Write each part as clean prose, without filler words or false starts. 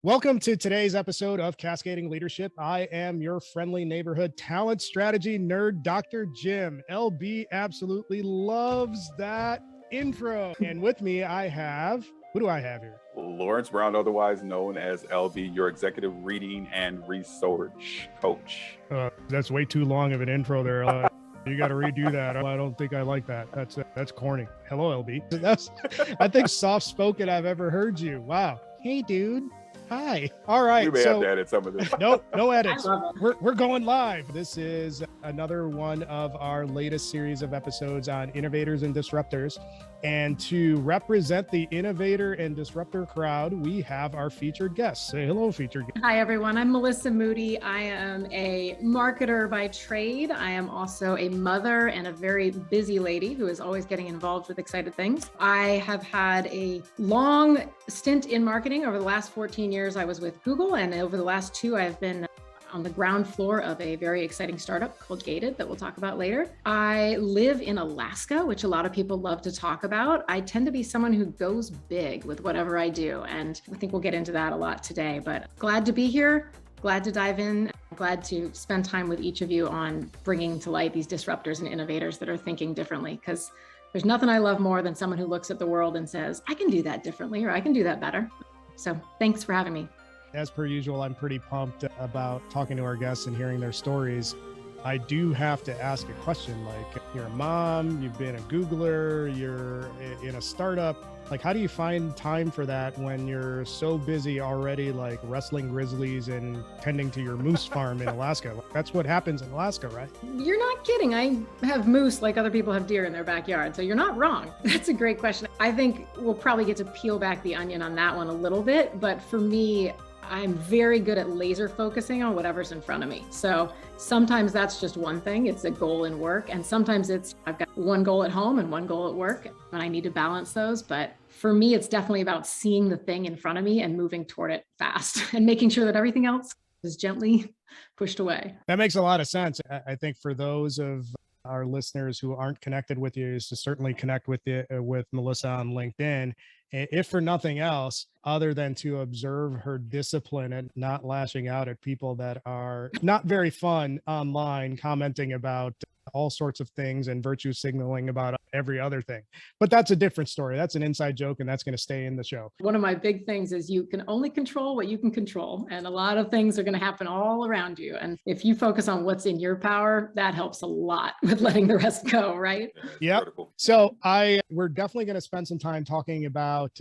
Welcome to today's episode of Cascading Leadership. I am your friendly neighborhood talent strategy nerd, Dr. Jim. LB absolutely loves that intro. And with me, I have, who do I have here? Lawrence Brown, otherwise known as LB, your executive reading and research coach. That's way too long of an intro there. You got to redo that. I don't think I like that. That's corny. Hello, LB. That's, I think, soft-spoken I've ever heard you. Wow. Hey, dude. Hi. All right. We may have to edit some of this. No edits. We're going live. This is another one of our latest series of episodes on innovators and disruptors. And to represent the innovator and disruptor crowd, we have our featured guest. Say hello, featured guest. Hi, everyone. I'm Melissa Moody. I am a marketer by trade. I am also a mother and a very busy lady who is always getting involved with exciting things. I have had a long stint in marketing. Over the last 14 years, I was with Google, and over the last 2, I've been on the ground floor of a very exciting startup called Gated that we'll talk about later. I live in Alaska, which a lot of people love to talk about. I tend to be someone who goes big with whatever I do, and I think we'll get into that a lot today, but glad to be here, glad to dive in, glad to spend time with each of you on bringing to light these disruptors and innovators that are thinking differently, because there's nothing I love more than someone who looks at the world and says, I can do that differently, or I can do that better. So thanks for having me. As per usual, I'm pretty pumped about talking to our guests and hearing their stories. I do have to ask a question, like, you're a mom, you've been a Googler, you're in a startup. Like, how do you find time for that when you're so busy already, like wrestling grizzlies and tending to your moose farm in Alaska? That's what happens in Alaska, right? You're not kidding. I have moose like other people have deer in their backyard. So you're not wrong. That's a great question. I think we'll probably get to peel back the onion on that one a little bit. But for me, I'm very good at laser focusing on whatever's in front of me. So sometimes that's just one thing. It's a goal in work. And sometimes I've got one goal at home and one goal at work, and I need to balance those. But for me, it's definitely about seeing the thing in front of me and moving toward it fast and making sure that everything else is gently pushed away. That makes a lot of sense. I think for those of our listeners who aren't connected with you, is to certainly connect with Melissa on LinkedIn, if for nothing else, other than to observe her discipline and not lashing out at people that are not very fun online, commenting about all sorts of things and virtue signaling about every other thing. But that's a different story. That's an inside joke, and that's going to stay in the show. One of my big things is you can only control what you can control. And a lot of things are going to happen all around you. And if you focus on what's in your power, that helps a lot with letting the rest go, right? Yeah. So we're definitely going to spend some time talking about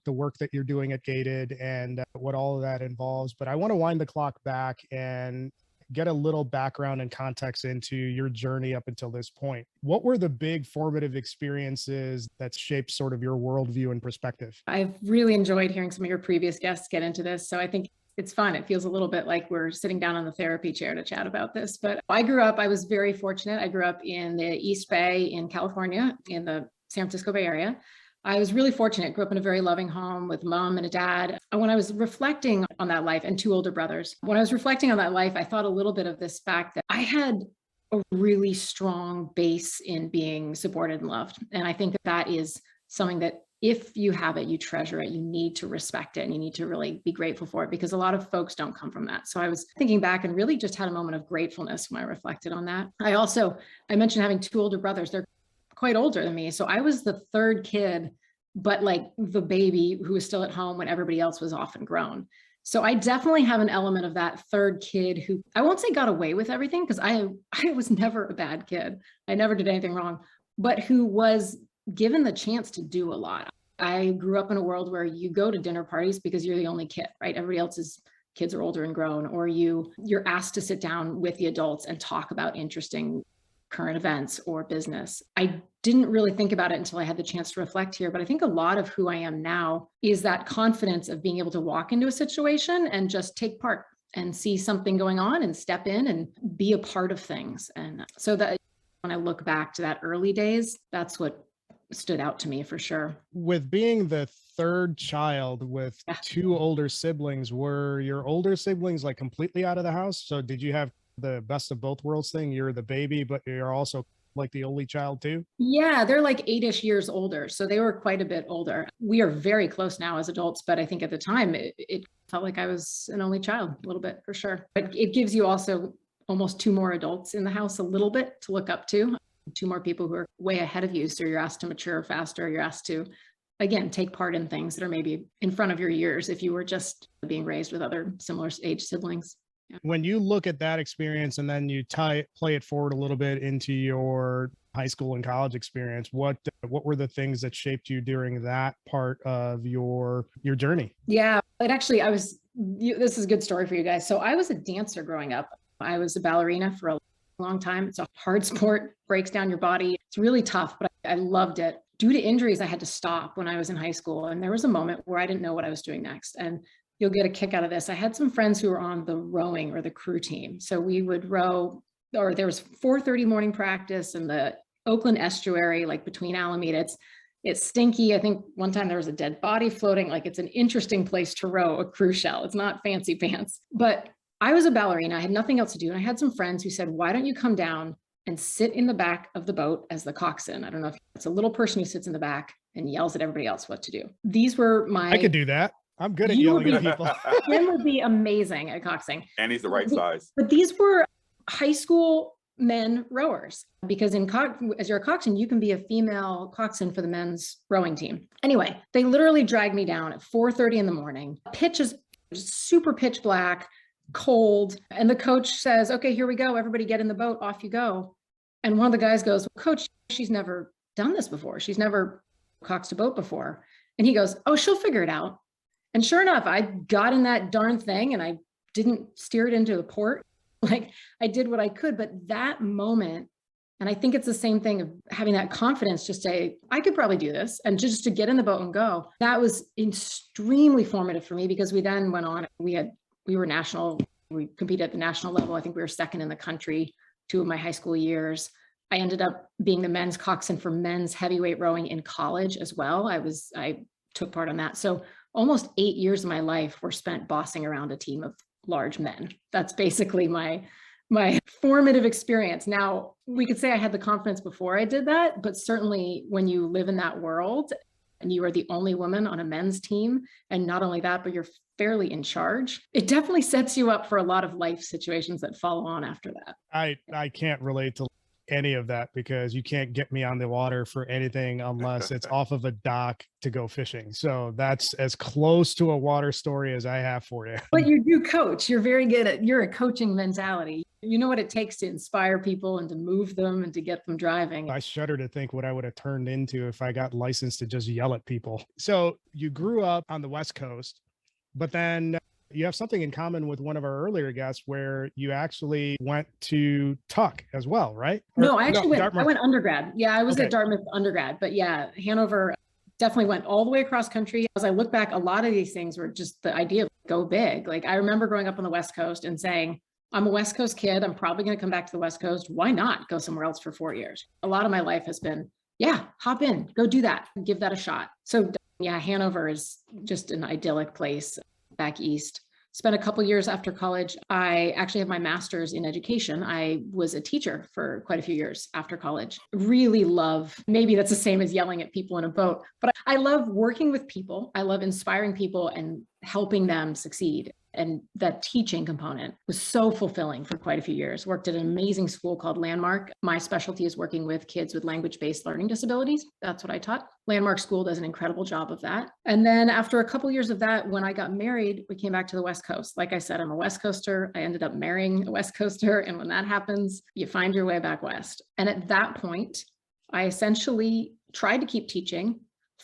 the work that you're doing at Gated and what all of that involves. But I want to wind the clock back and get a little background and context into your journey up until this point. What were the big formative experiences that shaped sort of your worldview and perspective? I've really enjoyed hearing some of your previous guests get into this. So I think it's fun. It feels a little bit like we're sitting down on the therapy chair to chat about this. But I was very fortunate. I grew up in the East Bay in California, in the San Francisco Bay Area. I was really fortunate, grew up in a very loving home with mom and a dad. When I was reflecting on that life, and 2 older brothers, when I was reflecting on that life, I thought a little bit of this fact that I had a really strong base in being supported and loved. And I think that is something that if you have it, you treasure it, you need to respect it, and you need to really be grateful for it, because a lot of folks don't come from that. So I was thinking back and really just had a moment of gratefulness when I reflected on that. I mentioned having 2 older brothers. They're quite older than me. So I was the 3rd kid, but like the baby who was still at home when everybody else was off and grown. So I definitely have an element of that 3rd kid who, I won't say got away with everything, because I was never a bad kid. I never did anything wrong, but who was given the chance to do a lot. I grew up in a world where you go to dinner parties because you're the only kid, right? Everybody else's kids are older and grown, or you're asked to sit down with the adults and talk about interesting current events or business. I didn't really think about it until I had the chance to reflect here, but I think a lot of who I am now is that confidence of being able to walk into a situation and just take part and see something going on and step in and be a part of things. And so that when I look back to that early days, that's what stood out to me for sure. With being the 3rd child with 2 older siblings, were your older siblings like completely out of the house? So did you have the best of both worlds thing? You're the baby, but you're also like the only child too? Yeah, they're like 8-ish years older. So they were quite a bit older. We are very close now as adults, but I think at the time it Felt like I was an only child a little bit, for sure. But it gives you also almost two more adults in the house a little bit to look up to, two more people who are way ahead of you. So you're asked to mature faster. You're asked to, again, take part in things that are maybe in front of your years if you were just being raised with other similar age siblings. Yeah. When you look at that experience and then you play it forward a little bit into your high school and college experience, what were the things that shaped you during that part of your journey? Yeah, it actually, this is a good story for you guys. So I was a dancer growing up. I was a ballerina for a long time. It's a hard sport, breaks down your body. It's really tough, but I loved it. Due to injuries, I had to stop when I was in high school. And there was a moment where I didn't know what I was doing next. And you'll get a kick out of this. I had some friends who were on the rowing or the crew team. So we would row, or there was 4:30 morning practice in the Oakland estuary, like between Alameda. It's stinky. I think one time there was a dead body floating. Like, it's an interesting place to row a cruise shell. It's not fancy pants. But I was a ballerina. I had nothing else to do. And I had some friends who said, why don't you come down and sit in the back of the boat as the coxswain? I don't know if it's a little person who sits in the back and yells at everybody else what to do. These were I could do that. I'm good at yelling at people. Jim would be amazing at coxing. And he's the right size. But these were high school men rowers, because as you're a coxswain, you can be a female coxswain for the men's rowing team. Anyway, they literally dragged me down at 4:30 in the morning. Pitch is super pitch black, cold. And the coach says, okay, here we go. Everybody get in the boat. Off you go. And one of the guys goes, Coach, she's never done this before. She's never coxed a boat before. And he goes, oh, she'll figure it out. And sure enough, I got in that darn thing and I didn't steer it into a port. Like, I did what I could. But that moment, and I think it's the same thing of having that confidence, just say, I could probably do this. And just to get in the boat and go, that was extremely formative for me, because we then went on, we were national, we competed at the national level. I think we were second in the country 2 of my high school years. I ended up being the men's coxswain for men's heavyweight rowing in college as well. I took part on that. So almost 8 years of my life were spent bossing around a team of large men. That's basically my formative experience. Now, we could say I had the confidence before I did that, but certainly when you live in that world and you are the only woman on a men's team, and not only that, but you're fairly in charge, it definitely sets you up for a lot of life situations that follow on after that. I can't relate to any of that, because you can't get me on the water for anything unless it's off of a dock to go fishing. So that's as close to a water story as I have for you. But you do coach. You're very good at, you're a coaching mentality. You know what it takes to inspire people and to move them and to get them driving. I shudder to think what I would have turned into if I got licensed to just yell at people. So you grew up on the West Coast, but then you have something in common with one of our earlier guests where you actually went to Tuck as well, right? No, I went undergrad. Yeah, I was at Dartmouth undergrad, but yeah, Hanover definitely went all the way across country. As I look back, a lot of these things were just the idea of go big. Like, I remember growing up on the West Coast and saying, I'm a West Coast kid. I'm probably going to come back to the West Coast. Why not go somewhere else for 4 years? A lot of my life has been, yeah, hop in, go do that, give that a shot. So yeah, Hanover is just an idyllic place back east. Spent a couple years after college. I actually have my master's in education. I was a teacher for quite a few years after college. Really love, maybe that's the same as yelling at people in a boat, but I love working with people. I love inspiring people and helping them succeed. And that teaching component was so fulfilling for quite a few years. Worked at an amazing school called Landmark. My specialty is working with kids with language-based learning disabilities. That's what I taught. Landmark School does an incredible job of that. And then after a couple years of that, when I got married, we came back to the West Coast. Like I said, I'm a West Coaster. I ended up marrying a West Coaster. And when that happens, you find your way back West. And at that point, I essentially tried to keep teaching,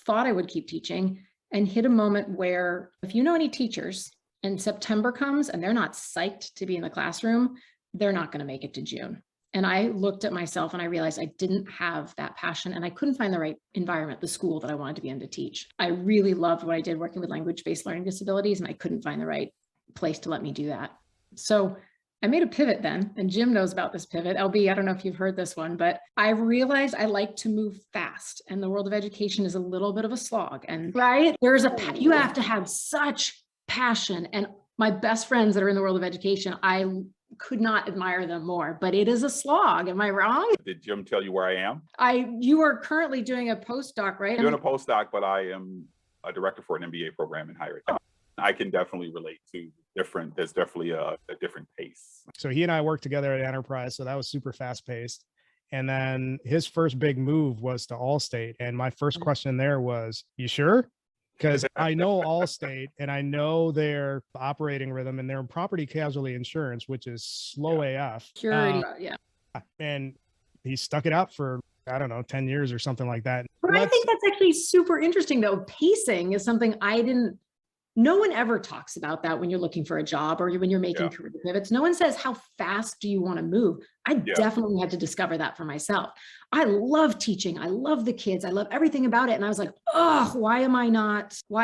thought I would keep teaching, and hit a moment where, if you know any teachers, and September comes and they're not psyched to be in the classroom, they're not going to make it to June. And I looked at myself and I realized I didn't have that passion and I couldn't find the right environment, the school that I wanted to be in to teach. I really loved what I did working with language-based learning disabilities, and I couldn't find the right place to let me do that. So I made a pivot then, and Jim knows about this pivot. LB, I don't know if you've heard this one, but I realized I like to move fast, and the world of education is a little bit of a slog. And right, you have to have such passion. And my best friends that are in the world of education, I could not admire them more, but it is a slog. Am I wrong? Did Jim tell you where I am? You are currently doing a postdoc, right? I'm doing a postdoc, but I am a director for an MBA program in higher education. I can definitely relate to there's definitely a different pace. So he and I worked together at Enterprise, so that was super fast paced. And then his first big move was to Allstate. And my first question there was, you sure? Because I know Allstate and I know their operating rhythm and their property casualty insurance, which is slow AF. Security, yeah. And he stuck it out for, I don't know, 10 years or something like that. But I think that's actually super interesting, though. Pacing is something no one ever talks about that when you're looking for a job or when you're making career pivots. No one says, how fast do you want to move? I definitely had to discover that for myself. I love teaching. I love the kids. I love everything about it. And I was like, oh, why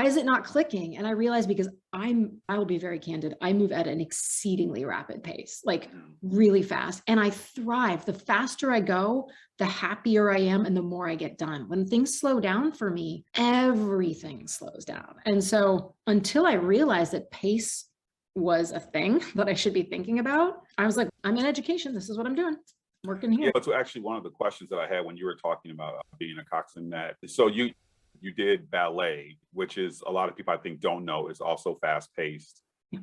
is it not clicking? And I realized because I will be very candid. I move at an exceedingly rapid pace, like really fast. And I thrive. The faster I go, the happier I am and the more I get done. When things slow down for me, everything slows down. And so until I realized that pace was a thing that I should be thinking about, I was like, I'm in education. This is what I'm doing. Working here. Yeah, that's actually one of the questions that I had when you were talking about being a coxswain. That so you did ballet, which is a lot of people I think don't know is also fast paced.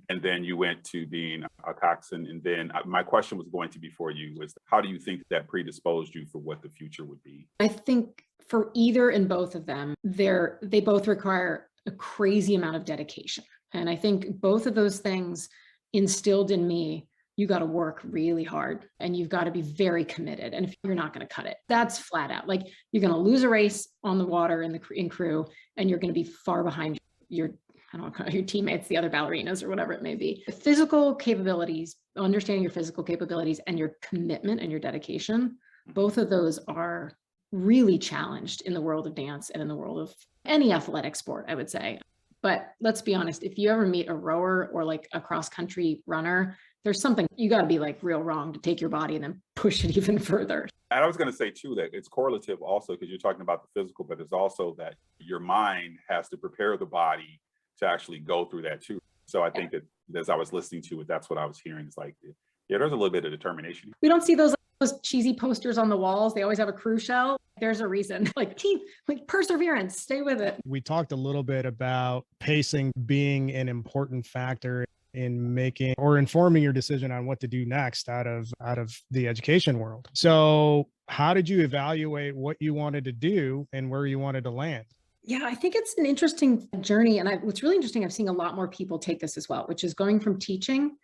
And then you went to being a coxswain. And then my question was going to be for you is how do you think that predisposed you for what the future would be? I think for either and both of them, they both require a crazy amount of dedication. And I think both of those things instilled in me, you got to work really hard and you've got to be very committed. And if you're not going to cut it, that's flat out. Like you're going to lose a race on the water in crew, and you're going to be far behind your teammates, the other ballerinas or whatever it may be. The physical capabilities, understanding your physical capabilities and your commitment and your dedication, both of those are really challenged in the world of dance and in the world of any athletic sport, I would say. But let's be honest, if you ever meet a rower or like a cross country runner, there's something you got to be like real wrong to take your body and then push it even further. And I was going to say too, that it's correlative also because you're talking about the physical, but it's also that your mind has to prepare the body to actually go through that too. So I think that as I was listening to it, that's what I was hearing. It's like, yeah, there's a little bit of determination. We don't see those cheesy posters on the walls. They always have a crew shell. There's a reason, like perseverance, stay with it. We talked a little bit about pacing being an important factor in making or informing your decision on what to do next out of the education world. So how did you evaluate what you wanted to do and where you wanted to land? Yeah, I think it's an interesting journey. And what's really interesting, I've seen a lot more people take this as well, which is going from teaching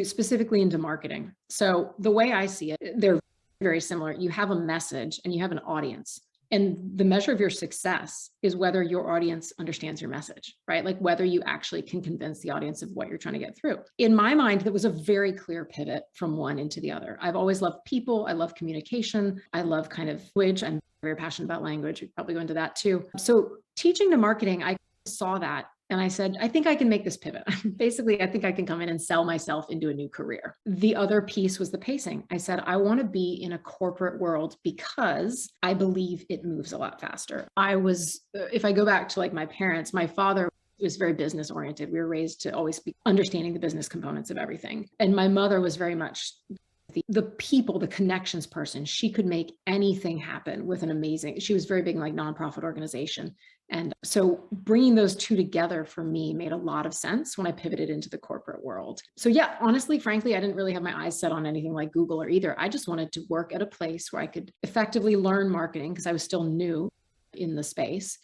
specifically into marketing. So the way I see it, they're very similar. You have a message and you have an audience. And the measure of your success is whether your audience understands your message, right? Like whether you actually can convince the audience of what you're trying to get through. In my mind, that was a very clear pivot from one into the other. I've always loved people. I love communication. I love kind of language. I'm very passionate about language. We'd probably go into that too. So teaching to marketing, I saw that. And I said, I think I can make this pivot. Basically, I think I can come in and sell myself into a new career. The other piece was the pacing. I said, I want to be in a corporate world because I believe it moves a lot faster. If I go back to like my parents, my father was very business oriented. We were raised to always be understanding the business components of everything. And my mother was very much the people, the connections person. She could make anything happen with she was very big in like nonprofit organization. And so bringing those two together for me made a lot of sense when I pivoted into the corporate world. So yeah, honestly, frankly, I didn't really have my eyes set on anything like Google or either. I just wanted to work at a place where I could effectively learn marketing because I was still new in the space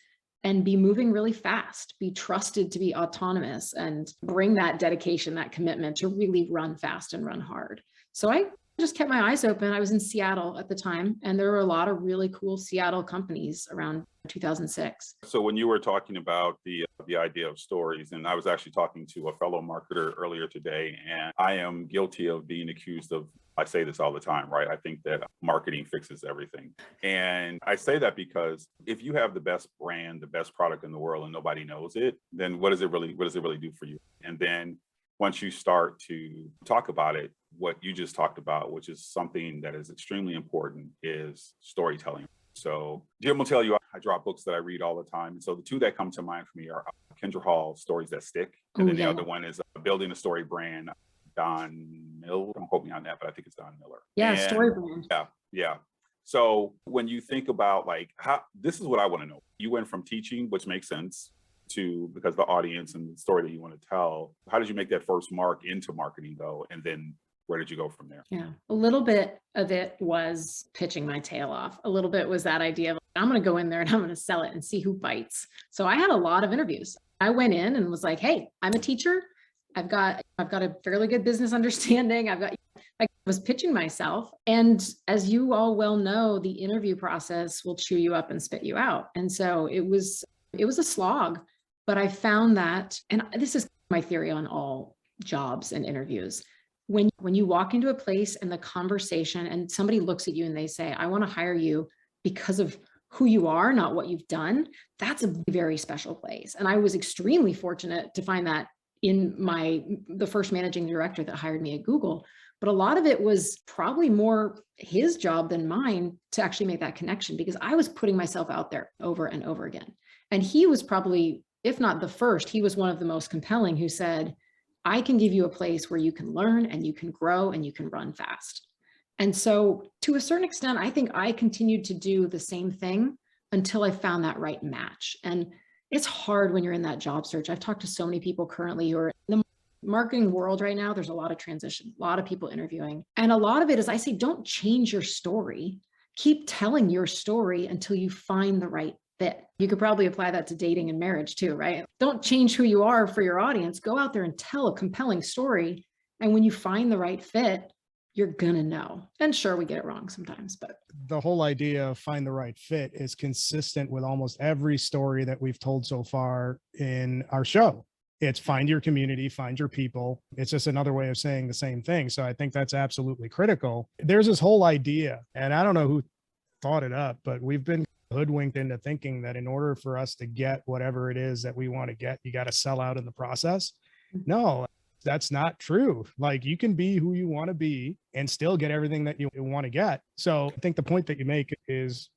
and be moving really fast, be trusted to be autonomous and bring that dedication, that commitment to really run fast and run hard. So I just kept my eyes open. I was in Seattle at the time, and there were a lot of really cool Seattle companies around 2006. So when you were talking about the idea of stories, and I was actually talking to a fellow marketer earlier today, and I am guilty of being accused of, I say this all the time, right? I think that marketing fixes everything. And I say that because if you have the best brand, the best product in the world, and nobody knows it, then what does it really do for you? And then once you start to talk about it, what you just talked about, which is something that is extremely important, is storytelling. So Jim will tell you, I drop books that I read all the time. And so the two that come to mind for me are Kendra Hall's Stories That Stick. And then the other one is Building a Story Brand, Don Miller. Don't quote me on that, but I think it's Don Miller. Yeah, Story Brand. Yeah. So when you think about like this is what I want to know. You went from teaching, which makes sense, to, because the audience and the story that you want to tell. How did you make that first mark into marketing though? And then where did you go from there? Yeah, a little bit of it was pitching my tail off. A little bit was that idea of I'm going to go in there and I'm going to sell it and see who bites. So I had a lot of interviews. I went in and was like, hey, I'm a teacher. I've got a fairly good business understanding. I was pitching myself. And as you all well know, the interview process will chew you up and spit you out. And so it was a slog, but I found that, and this is my theory on all jobs and interviews. When you walk into a place and the conversation and somebody looks at you and they say, I want to hire you because of who you are, not what you've done, that's a very special place. And I was extremely fortunate to find that in the first managing director that hired me at Google. But a lot of it was probably more his job than mine to actually make that connection, because I was putting myself out there over and over again. And he was probably, if not the first, he was one of the most compelling who said, I can give you a place where you can learn and you can grow and you can run fast. And so to a certain extent, I think I continued to do the same thing until I found that right match. And it's hard when you're in that job search. I've talked to so many people currently who are in the marketing world right now. There's a lot of transition, a lot of people interviewing. And a lot of it is, I say, don't change your story. Keep telling your story until you find the right fit. You could probably apply that to dating and marriage too, right? Don't change who you are for your audience. Go out there and tell a compelling story. And when you find the right fit, you're gonna know. And sure, we get it wrong sometimes, but the whole idea of find the right fit is consistent with almost every story that we've told so far in our show. It's find your community, find your people. It's just another way of saying the same thing. So I think that's absolutely critical. There's this whole idea, and I don't know who thought it up, but we've been hoodwinked into thinking that in order for us to get whatever it is that we want to get, you got to sell out in the process. No, that's not true. Like, you can be who you want to be and still get everything that you want to get. So I think the point that you make is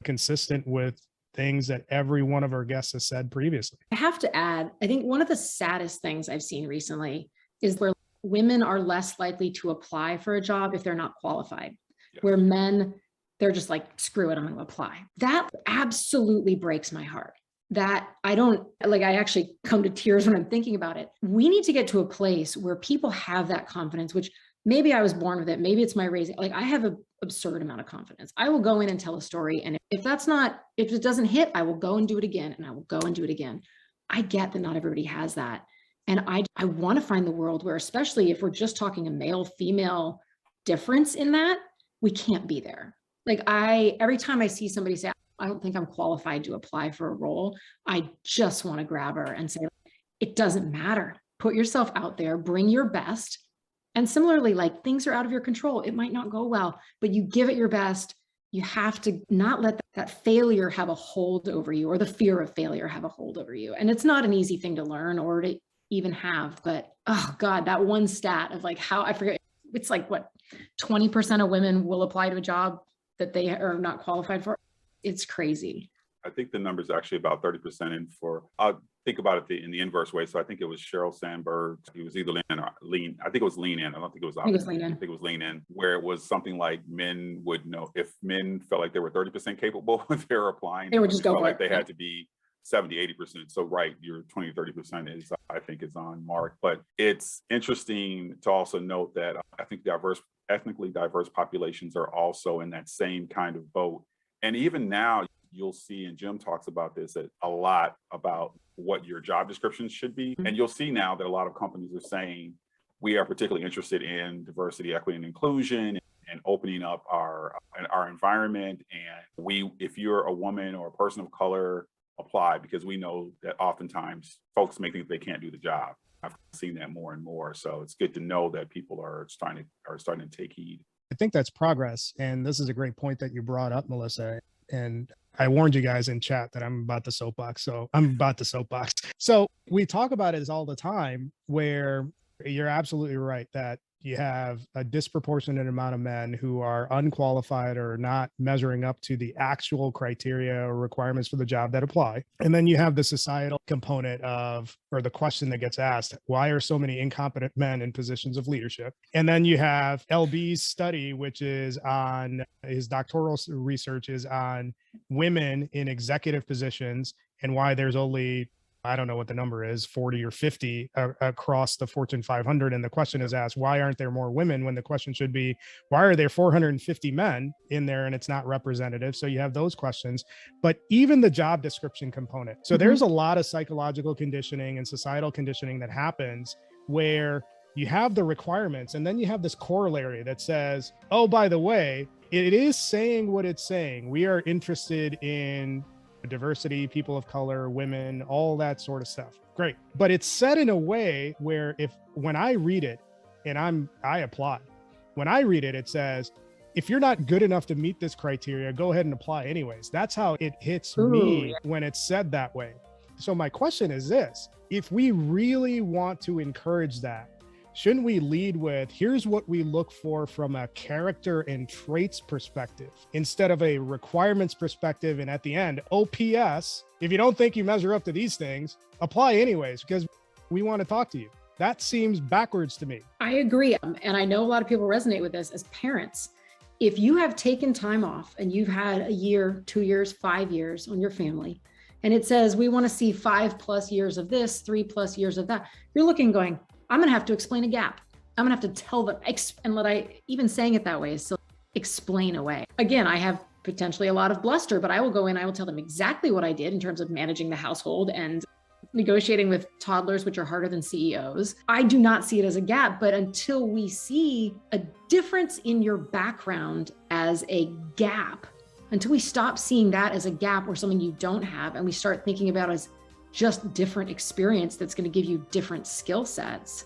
consistent with things that every one of our guests has said previously. I have to add, I think one of the saddest things I've seen recently is where women are less likely to apply for a job if they're not qualified, where men, they're just like, screw it, I'm going to apply. That absolutely breaks my heart. That I actually come to tears when I'm thinking about it. We need to get to a place where people have that confidence, which maybe I was born with it. Maybe it's my raising. Like, I have an absurd amount of confidence. I will go in and tell a story. And if it doesn't hit, I will go and do it again. And I will go and do it again. I get that not everybody has that. And I want to find the world where, especially if we're just talking a male female difference in that, we can't be there. Like, every time I see somebody say, I don't think I'm qualified to apply for a role, I just want to grab her and say, it doesn't matter. Put yourself out there, bring your best. And similarly, like, things are out of your control. It might not go well, but you give it your best. You have to not let that failure have a hold over you, or the fear of failure have a hold over you. And it's not an easy thing to learn or to even have, but oh God, that one stat of like how, I forget, it's like what, 20% of women will apply to a job that they are not qualified for. It's crazy. I think the number is actually about 30% in for, I'll think about it in the inverse way. So I think it was Sheryl Sandberg. He was either lean in or lean. I think it was lean in. I don't think it was I think it was lean in. I think it was lean in, where it was something like men would know if men felt like they were 30% capable if they were applying. They would just go for like it. they had to be 70, 80%. So right, your 20, 30% is, I think, is on mark. But it's interesting to also note that I think ethnically diverse populations are also in that same kind of boat. And even now, you'll see, and Jim talks about this a lot, about what your job descriptions should be. And you'll see now that a lot of companies are saying, we are particularly interested in diversity, equity, and inclusion, and opening up our environment. And if you're a woman or a person of color, apply, because we know that oftentimes folks may think they can't do the job. I've seen that more and more. So it's good to know that people are starting to take heed. I think that's progress. And this is a great point that you brought up, Melissa. And I warned you guys in chat that I'm about the soapbox. So I'm about the soapbox. So we talk about it all the time, where you're absolutely right that you have a disproportionate amount of men who are unqualified or not measuring up to the actual criteria or requirements for the job that apply. And then you have the societal component or the question that gets asked, why are so many incompetent men in positions of leadership? And then you have LB's study, which is on his doctoral research is on women in executive positions and why there's only I don't know what the number is, 40 or 50 across the Fortune 500. And the question is asked, why aren't there more women? When the question should be, why are there 450 men in there and it's not representative? So you have those questions, but even the job description component. So there's a lot of psychological conditioning and societal conditioning that happens where you have the requirements and then you have this corollary that says, oh, by the way, it is saying what it's saying. We are interested in diversity, people of color, women, all that sort of stuff. Great. But it's said in a way where when I read it, and I applaud, when I read it, it says, if you're not good enough to meet this criteria, go ahead and apply anyways. That's how it hits me when it's said that way. So my question is this: if we really want to encourage that, shouldn't we lead with, here's what we look for from a character and traits perspective, instead of a requirements perspective? And at the end, OPS, if you don't think you measure up to these things, apply anyways, because we want to talk to you. That seems backwards to me. I agree. And I know a lot of people resonate with this as parents. If you have taken time off and you've had a year, 2 years, 5 years on your family, and it says, we want to see 5+ years of this, 3+ years of that, you're looking going, I'm going to have to explain a gap. I'm going to have to tell them, and even saying it that way is still explain away. Again, I have potentially a lot of bluster, but I will go in, I will tell them exactly what I did in terms of managing the household and negotiating with toddlers, which are harder than CEOs. I do not see it as a gap, but until we see a difference in your background as a gap, until we stop seeing that as a gap or something you don't have, and we start thinking about it as just different experience that's going to give you different skill sets,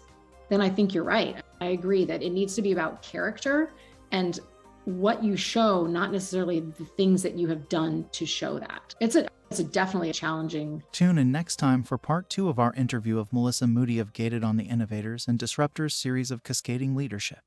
then I think you're right. I agree that it needs to be about character and what you show, not necessarily the things that you have done to show that. It's definitely a challenging. Tune in next time for part 2 of our interview of Melissa Moody of Gated on the Innovators and Disruptors series of Cascading Leadership.